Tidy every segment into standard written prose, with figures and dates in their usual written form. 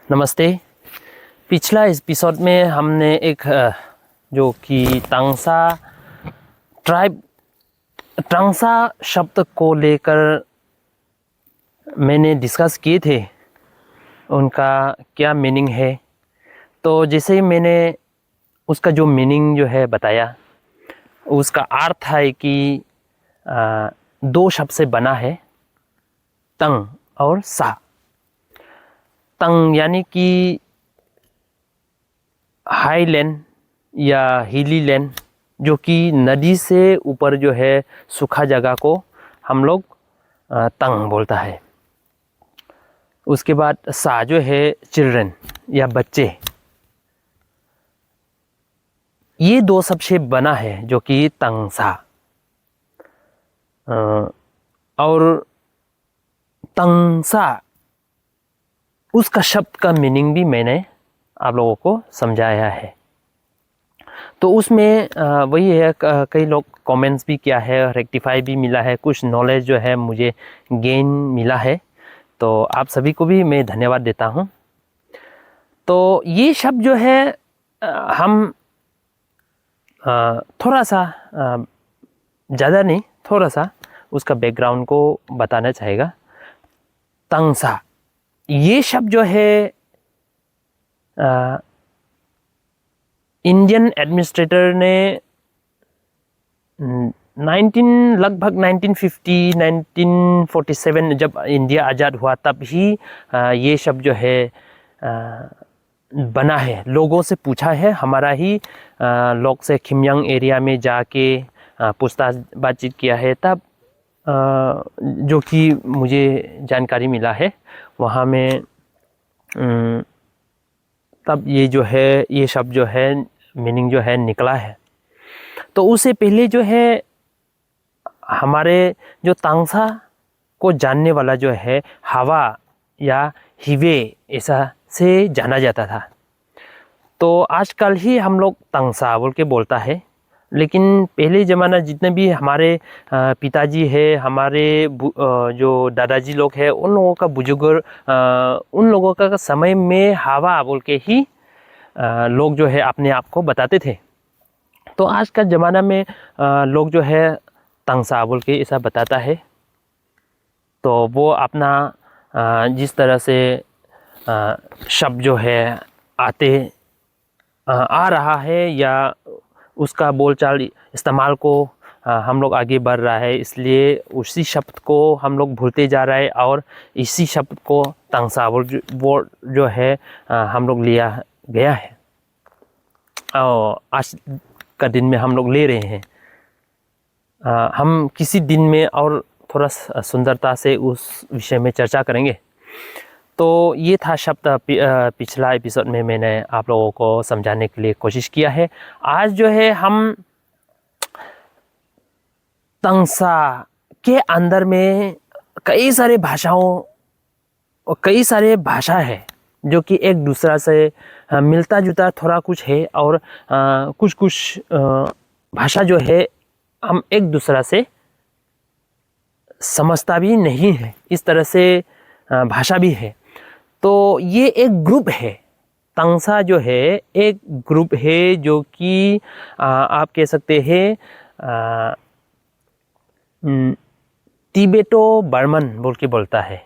नमस्ते। पिछला एपिसोड में हमने एक जो कि तांसा शब्द को लेकर मैंने डिस्कस किए थे, उनका क्या मीनिंग है। तो जैसे ही मैंने उसका जो मीनिंग जो है बताया, उसका अर्थ है कि दो शब्द से बना है, तंग और सा। तंग यानी कि हाई लैंड या हिली लैंड, जो कि नदी से ऊपर जो है सूखा जगह को हम लोग तंग बोलता है। उसके बाद सा जो है चिल्ड्रन या बच्चे। ये दो शब्द से बना है जो कि तंग सा। और तंग सा उसका शब्द का मीनिंग भी मैंने आप लोगों को समझाया है। तो उसमें वही है, कई लोग कमेंट्स भी किया है, रेक्टिफाई भी मिला है, कुछ नॉलेज जो है मुझे गेन मिला है। तो आप सभी को भी मैं धन्यवाद देता हूँ। तो ये शब्द जो है हम थोड़ा सा ज़्यादा नहीं, थोड़ा सा उसका बैकग्राउंड को बताना चाहेगा। तंग सा ये शब्द जो है इंडियन एडमिनिस्ट्रेटर ने लगभग 1947 जब इंडिया आज़ाद हुआ, तब ही ये शब्द जो है बना है। लोगों से पूछा है, हमारा ही लोग से खिमयांग एरिया में जाके पूछताछ बातचीत किया है, तब जो कि मुझे जानकारी मिला है वहाँ में, तब ये जो है ये शब्द जो है मीनिंग जो है निकला है। तो उससे पहले जो है हमारे जो तांसा को जानने वाला जो है हवा या हिवे ऐसा से जाना जाता था। तो आजकल ही हम लोग तांसा बोल के बोलता है, लेकिन पहले ज़माना जितने भी हमारे पिताजी है, हमारे जो दादाजी लोग हैं, उन लोगों का बुजुर्ग, उन लोगों का समय में हवा बोल के ही लोग जो है अपने आप को बताते थे। तो आज का ज़माना में लोग जो है तंगसा बोल के ऐसा बताता है। तो वो अपना जिस तरह से शब्द जो है आ रहा है या उसका बोलचाल इस्तेमाल को हम लोग आगे बढ़ रहा है, इसलिए उसी शब्द को हम लोग भूलते जा रहे हैं और इसी शब्द को तंगसा बोल जो है हम लोग लिया गया है और आज का दिन में हम लोग ले रहे हैं। हम किसी दिन में और थोड़ा सुंदरता से उस विषय में चर्चा करेंगे। तो ये था शब्द पिछला एपिसोड में मैंने आप लोगों को समझाने के लिए कोशिश किया है। आज जो है हम तंगसा के अंदर में कई सारे भाषाओं और कई सारे भाषा है जो कि एक दूसरा से मिलता जुलता थोड़ा कुछ है, और कुछ कुछ भाषा जो है हम एक दूसरा से समझता भी नहीं है, इस तरह से भाषा भी है। तो ये एक ग्रुप है, तंगसा जो है एक ग्रुप है जो कि आप कह सकते हैं तिब्बतो बर्मन बोल के बोलता है।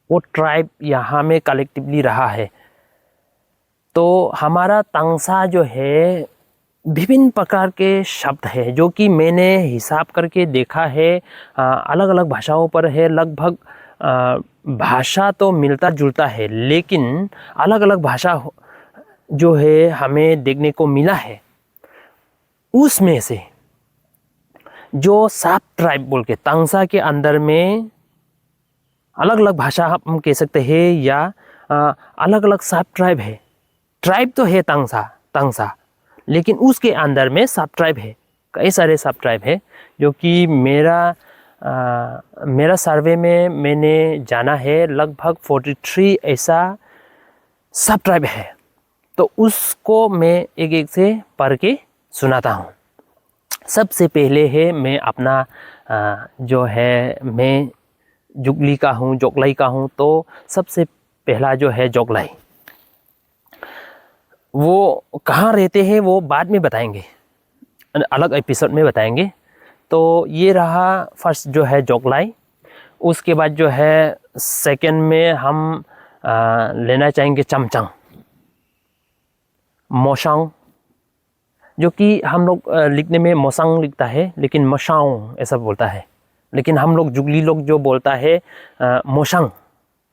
वो ट्राइब यहाँ में कलेक्टिवली रहा है। तो हमारा तंगसा जो है विभिन्न प्रकार के शब्द है जो कि मैंने हिसाब करके देखा है, अलग अलग भाषाओं पर है। लगभग भाषा तो मिलता जुलता है, लेकिन अलग अलग भाषा जो है हमें देखने को मिला है। उसमें से जो सात ट्राइब बोल के तंगसा के अंदर में अलग अलग भाषा हम कह सकते हैं या अलग अलग सब ट्राइब है। ट्राइब तो है तंगसा, लेकिन उसके अंदर में सब ट्राइब है, कई सारे सब ट्राइब है जो कि मेरा सर्वे में मैंने जाना है लगभग 43 ऐसा सब ट्राइब है। तो उसको मैं एक एक से पढ़ के सुनाता हूँ। सबसे पहले है मैं अपना जो है मैं जुगली का हूँ, जोगलाई का हूँ। तो सबसे पहला जो है जोगलाई, वो कहाँ रहते हैं वो बाद में बताएंगे, अलग एपिसोड में बताएंगे। तो ये रहा फर्स्ट जो है जोगलाई। उसके बाद जो है सेकंड में हम लेना चाहेंगे चमचंग, मोशांग, जो कि हम लोग लिखने में मोसांग लिखता है लेकिन मोशांग ऐसा बोलता है, लेकिन हम लोग जुगली लोग जो बोलता है मोशांग,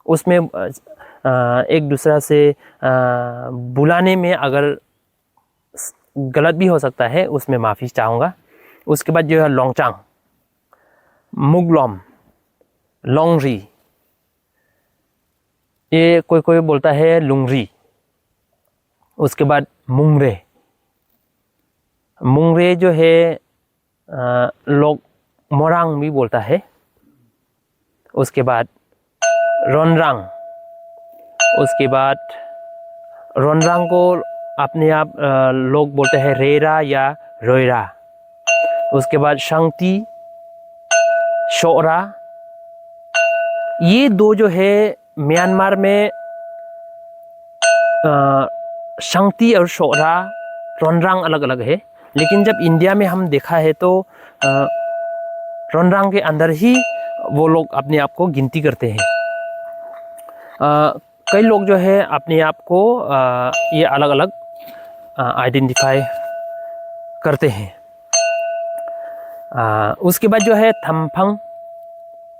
उसमें एक दूसरा से बुलाने में अगर गलत भी हो सकता है, उसमें माफ़ी चाहूँगा। उसके बाद जो है लोंगचांग, मुगलोम, लोंगरी, ये कोई कोई बोलता है लुंगरी। उसके बाद मुंगरे, मुंगरे जो है लोग मोरांग भी बोलता है। उसके बाद रोनरांग, उसके बाद रोनरांग को अपने आप लोग बोलते हैं रेरा या रोयरा। उसके बाद शांति, शोरा, ये दो जो है म्यांमार में शांति और शोरा, रोनरांग अलग अलग है, लेकिन जब इंडिया में हम देखा है तो रोनरांग के अंदर ही वो लोग अपने आप को गिनती करते हैं। कई लोग जो है अपने आप को ये अलग अलग आइडेंटिफाई करते हैं। उसके बाद जो है थम्फंग,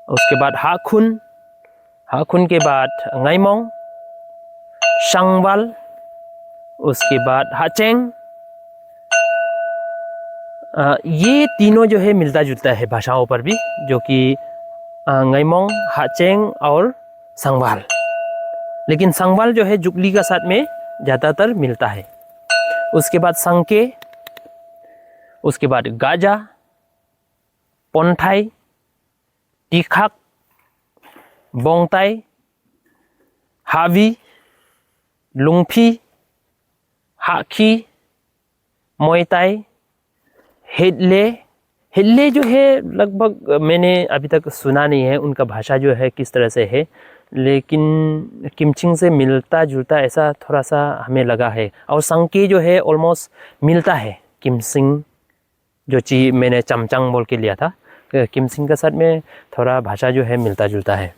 उसके बाद हाखुन, हाखुन के बाद गाइमोंग, शंगवाल, उसके बाद हाचेंग। ये तीनों जो है मिलता जुलता है भाषाओं पर भी, जो कि गाइमोंग, हाचेंग और संगवाल, लेकिन संगवाल जो है जुगली का साथ में ज़्यादातर मिलता है। उसके बाद संके, उसके बाद गाजा, पोंथाई, टिखाक, बोंगताई, हावी, लुंगफी, हाखी, मोयताई, हेडले। हेडले जो है लगभग मैंने अभी तक सुना नहीं है उनका भाषा जो है किस तरह से है, लेकिन किमचिंग से मिलता जुलता ऐसा थोड़ा सा हमें लगा है। और संके जो है ऑलमोस्ट मिलता है किमसिंग, जो चीज़ मैंने चमचंग बोल के लिया था, किमसिंग के साथ में थोड़ा भाषा जो है मिलता जुलता है।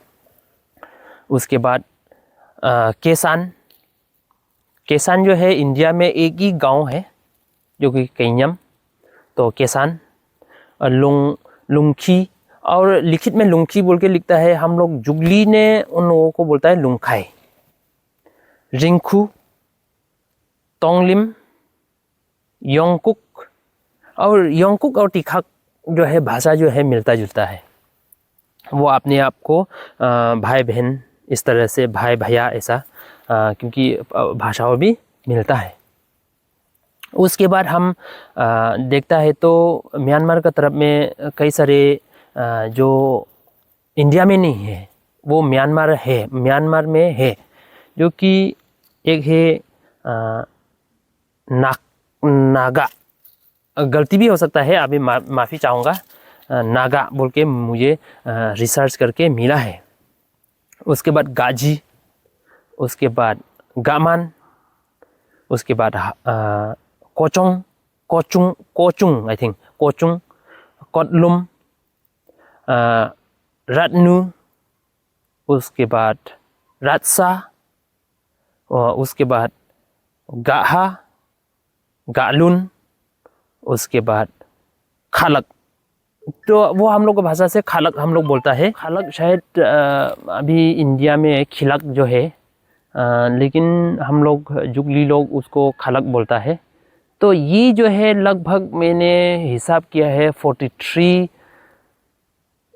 उसके बाद केसान, केसान जो है इंडिया में एक ही गांव है जो कि कैन्यम, तो केसान, लुंगखी, और लिखित में लुंगखी बोल के लिखता है, हम लोग जुगली ने उन लोगों को बोलता है लुंगखाई। रिंखू, तोंगलिम, योंगकुक, और योंगकुक और टिखाक जो है भाषा जो है मिलता जुलता है। वो अपने आप को भाई बहन इस तरह से, भाई भैया ऐसा, क्योंकि भाषाओं भी मिलता है। उसके बाद हम देखता है तो म्यांमार का तरफ में कई सारे जो इंडिया में नहीं है वो म्यांमार है, म्यांमार में है, जो कि एक है नागा, गलती भी हो सकता है, अभी माफ़ी चाहूँगा, नागा बोल के मुझे रिसर्च करके मिला है। उसके बाद गाजी, उसके बाद गामान, उसके बाद कोचोंग, कोचुंग, कोचुंग आई थिंक, कोचुंग, कोटलुम, रत्नु, उसके बाद रातसा, और उसके बाद गाहा, गालुन, उसके बाद खालक। तो वो हम लोग की भाषा से खालक हम लोग बोलता है। खालक शायद अभी इंडिया में खिलक जो है, लेकिन हम लोग जुगली लोग उसको खालक बोलता है। तो ये जो है लगभग मैंने हिसाब किया है 43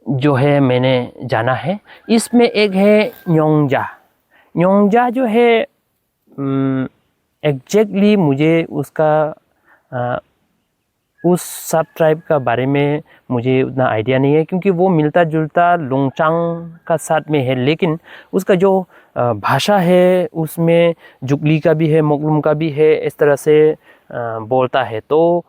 जो है मैंने जाना है। इसमें एक है न्योंगजा। न्योंगजा जो है एग्जैक्टली मुझे उसका उस सब ट्राइब का बारे में मुझे उतना आइडिया नहीं है, क्योंकि वो मिलता जुलता लोंगचांग का साथ में है, लेकिन उसका जो भाषा है उसमें जुगली का भी है, मोगलुम का भी है, इस तरह से बोलता है। तो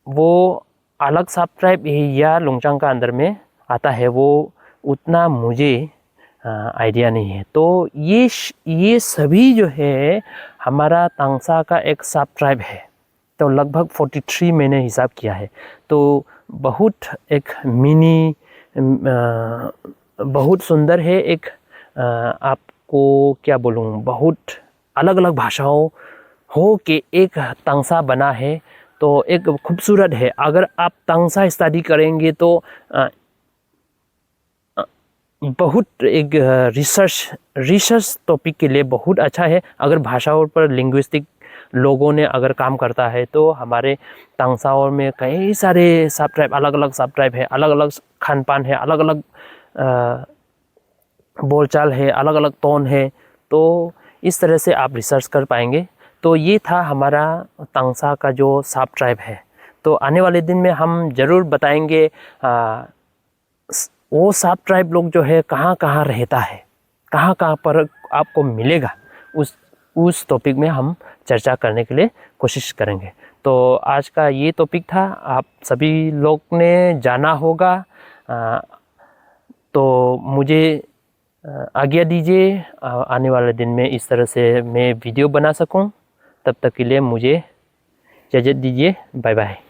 वो अलग सब ट्राइब या लोंगचांग का अंदर में आता है, वो उतना मुझे आइडिया नहीं है। तो ये सभी जो है हमारा तांगसा का एक सब ट्राइब है। तो लगभग 43 मैंने हिसाब किया है। तो बहुत एक मिनी बहुत सुंदर है। एक आपको क्या बोलूँ, बहुत अलग अलग भाषाओं हो के एक तांगसा बना है। तो एक खूबसूरत है। अगर आप तांगसा स्टडी करेंगे तो बहुत एक रिसर्च टॉपिक के लिए बहुत अच्छा है। अगर भाषाओं पर लिंग्विस्टिक लोगों ने अगर काम करता है तो हमारे तांगसाओं में कई सारे सब ट्राइब, अलग अलग सब ट्राइब है, अलग अलग खान पान है, अलग अलग बोलचाल है, अलग अलग टोन है। तो इस तरह से आप रिसर्च कर पाएंगे। तो ये था हमारा तांगसा का जो सब ट्राइब है। तो आने वाले दिन में हम ज़रूर बताएंगे वो सब ट्राइब लोग जो है कहाँ कहाँ रहता है, कहाँ कहाँ पर आपको मिलेगा। उस टॉपिक में हम चर्चा करने के लिए कोशिश करेंगे। तो आज का ये टॉपिक था, आप सभी लोग ने जाना होगा। तो मुझे आज्ञा दीजिए, आने वाले दिन में इस तरह से मैं वीडियो बना सकूं। तब तक के लिए मुझे इजाज़त दीजिए। Bye bye.